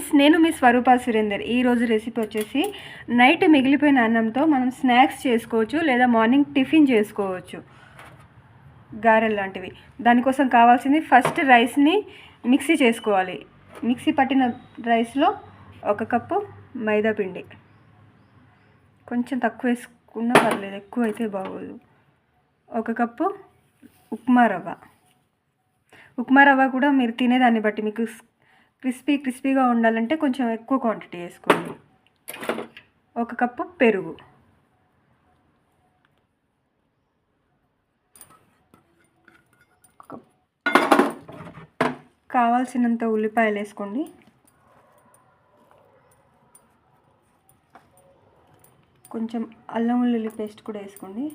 Friends, నేను మీ స్వరూప సురేందర్. ఈరోజు recipe వచ్చేసి నైట్ మిగిలిపోయిన అన్నంతో మనం స్నాక్స్ చేసుకోవచ్చు లేదా మార్నింగ్ టిఫిన్ చేసుకోవచ్చు, గారెలు లాంటివి. దానికోసం కావాల్సింది ఫస్ట్ రైస్ని మిక్సీ చేసుకోవాలి. మిక్సీ పట్టిన రైస్లో 1 కప్పు మైదా పిండి, కొంచెం తక్కువ వేసుకున్నా పర్లేదు, ఎక్కువ అయితే బాగోదు. 1 కప్పు ఉప్మా రవ్వ కూడా మీరు తినేదాన్ని బట్టి, మీకు క్రిస్పీగా ఉండాలంటే కొంచెం ఎక్కువ క్వాంటిటీ వేసుకోండి. 1 కప్పు పెరుగు, కావాల్సినంత ఉల్లిపాయలు వేసుకోండి. కొంచెం అల్లం వెల్లుల్లి పేస్ట్ కూడా వేసుకోండి.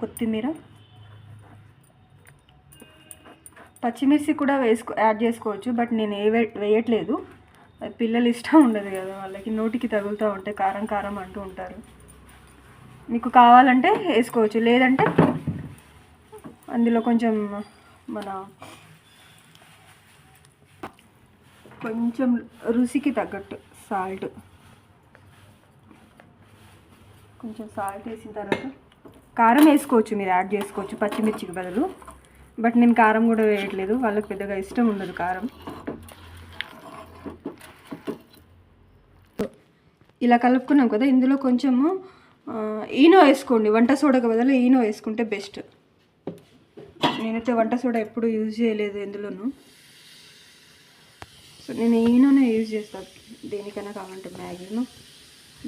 కొత్తిమీర, పచ్చిమిర్చి కూడా యాడ్ చేసుకోవచ్చు, బట్ నేను వేయట్లేదు. పిల్లలు ఇష్టం ఉండదు కదా, వాళ్ళకి నోటికి తగులుతూ ఉంటే కారం కారం అంటూ ఉంటారు. మీకు కావాలంటే వేసుకోవచ్చు, లేదంటే అందులో కొంచెం కొంచెం రుచికి తగ్గట్టు కొంచెం సాల్ట్ వేసిన తర్వాత కారం వేసుకోవచ్చు, మీరు యాడ్ చేసుకోవచ్చు పచ్చిమిర్చికి బదులు. బట్ నేను కారం కూడా వేయట్లేదు, వాళ్ళకి పెద్దగా ఇష్టం ఉండదు కారం. ఇలా కలుపుకున్నాం కదా, ఇందులో కొంచెము ఈనో వేసుకోండి. వంట సోడాకి బదులు ఈనో వేసుకుంటే బెస్ట్. నేనైతే వంట సోడా ఎప్పుడు యూజ్ చేయలేదు ఎందులోనూ, సో నేను ఈనోనే యూజ్ చేస్తాను. దేనికైనా కావాలంటే మ్యాగీను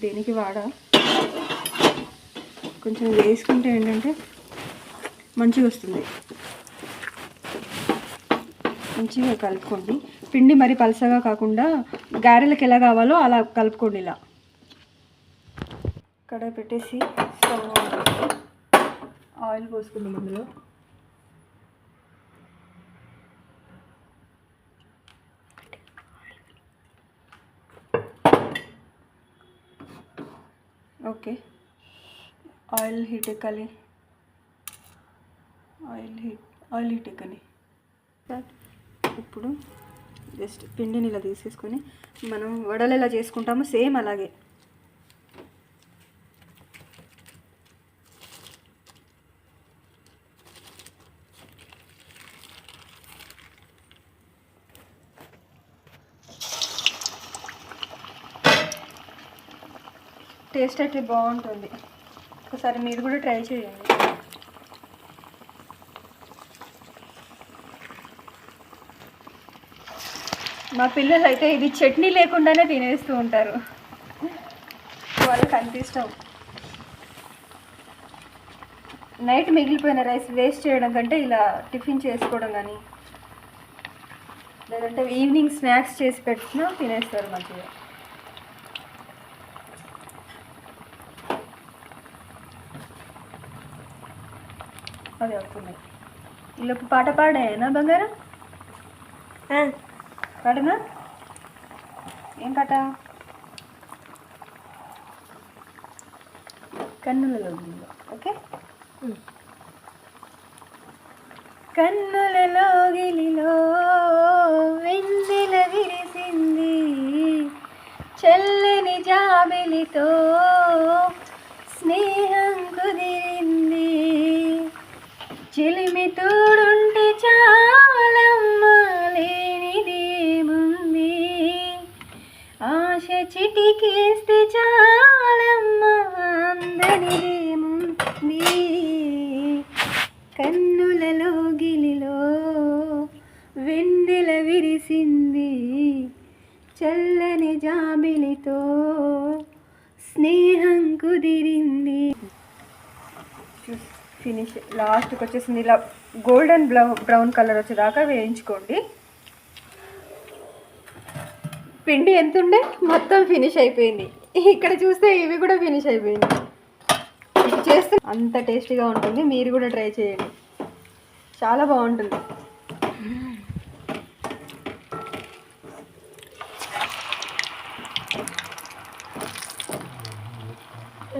దేనికి వాడా. కొంచెం వేసుకుంటే ఏంటంటే మంచిగా వస్తుంది. మంచిగా కలుపుకోండి. పిండి మరి పలసగా కాకుండా గారెలకు ఎలా కావాలో అలా కలుపుకోండి. ఇలా కడాయి పెట్టేసి స్టవ్ ఆయిల్ పోసుకుందాం. అందులో ఓకే, ఆయిల్ హీట్ ఎక్కాలి. ఆయిల్ హీట్ ఎక్కని ఇప్పుడు జస్ట్ పిండిని ఇలా తీసేసుకొని మనం వడలు ఎలా చేసుకుంటామో సేమ్ అలాగే టేస్ట్ అయితే బాగుంటుంది. ఒకసారి మీరు కూడా ట్రై చేయండి. మా పిల్లలు అయితే ఇది చట్నీ లేకుండానే తినేస్తూ ఉంటారు, వాళ్ళకి అంత ఇష్టం. నైట్ మిగిలిపోయిన రైస్ వేస్ట్ చేయడం కంటే ఇలా టిఫిన్ చేసుకోవడం కానీ, లేదంటే ఈవినింగ్ స్నాక్స్ చేసి పెట్టినా తినేస్తారు మంచిగా. అవి అవుతున్నాయి. ఈలోపు పాట పాడాయనా బంగారం? పాడనా? ఏం పాట? కన్నులలో గిలిలో. ఓకే, కన్నులలో గిలిలో వెన్నెల విరిసింది, చల్లని జాబిలితో స్నేహం కుదిరింది, చిలిమి తోడుంటే చాలమ్మ లేనిదేముంది, ఆశ చిటికేస్తే చాలమ్మ అందనిదేముంది, కన్నులలో గిలిలో వెన్నెల విరిసింది, చల్లని జాబిలితో స్నేహం కుదిరింది. ఫినిష్ లాస్ట్కి వచ్చేసింది. ఇలా గోల్డెన్ బ్రౌన్ కలర్ వచ్చేదాకా వేయించుకోండి. పిండి ఎంత ఉండే మొత్తం ఫినిష్ అయిపోయింది. ఇక్కడ చూస్తే ఇవి కూడా ఫినిష్ అయిపోయింది. ఇది చేస్తే అంత టేస్టీగా ఉంటుంది. మీరు కూడా ట్రై చేయండి, చాలా బాగుంటుంది.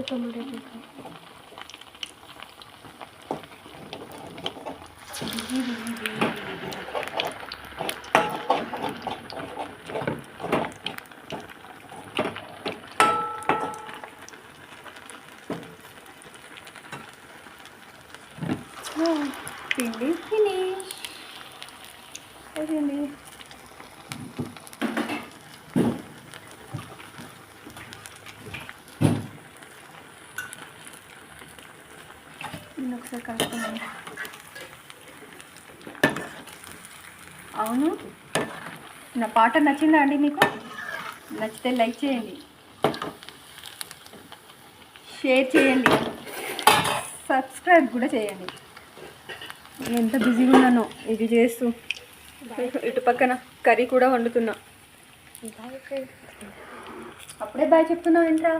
टमाटर పిండి ఫినిష్ అయిపోయింది. నేను ఒకసారి కలుపుతున్నాను. అవును, నా పాట నచ్చిందా అండి మీకు? నచ్చితే లైక్ చేయండి, షేర్ చేయండి, సబ్స్క్రైబ్ కూడా చేయండి. ఎంత బిజీగా ఉన్నానో ఇది చేస్తూ. ఇటు పక్కన కర్రీ కూడా వండుతున్నా. అప్పుడే బాయ్ చెప్తున్నావు ఏంట్రా?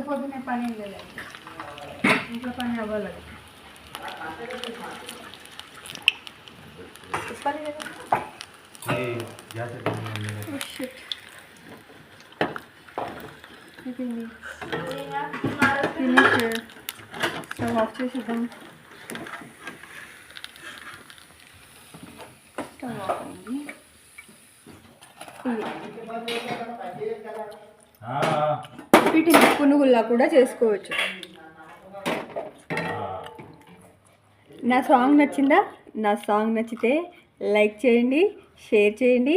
పొద్దున్నే పని లేదు, ఇంట్లో పని అవ్వాలి. ఫినిష్. స్టవ్ ఆఫ్ చేసేద్దాం. స్టవ్ ఆఫ్ అయింది. వీటిని పునుగుల్లా కూడా చేసుకోవచ్చు. నా సాంగ్ నచ్చిందా? నా సాంగ్ నచ్చితే లైక్ చేయండి, షేర్ చేయండి,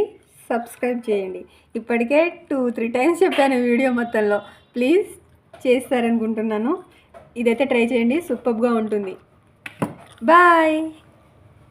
సబ్స్క్రైబ్ చేయండి. ఇప్పటికే 2-3 టైమ్స్ చెప్పాను వీడియో మొత్తంలో. ప్లీజ్ చేస్తారనుకుంటున్నాను. ఇదైతే ట్రై చేయండి, సూపర్గా ఉంటుంది. బాయ్.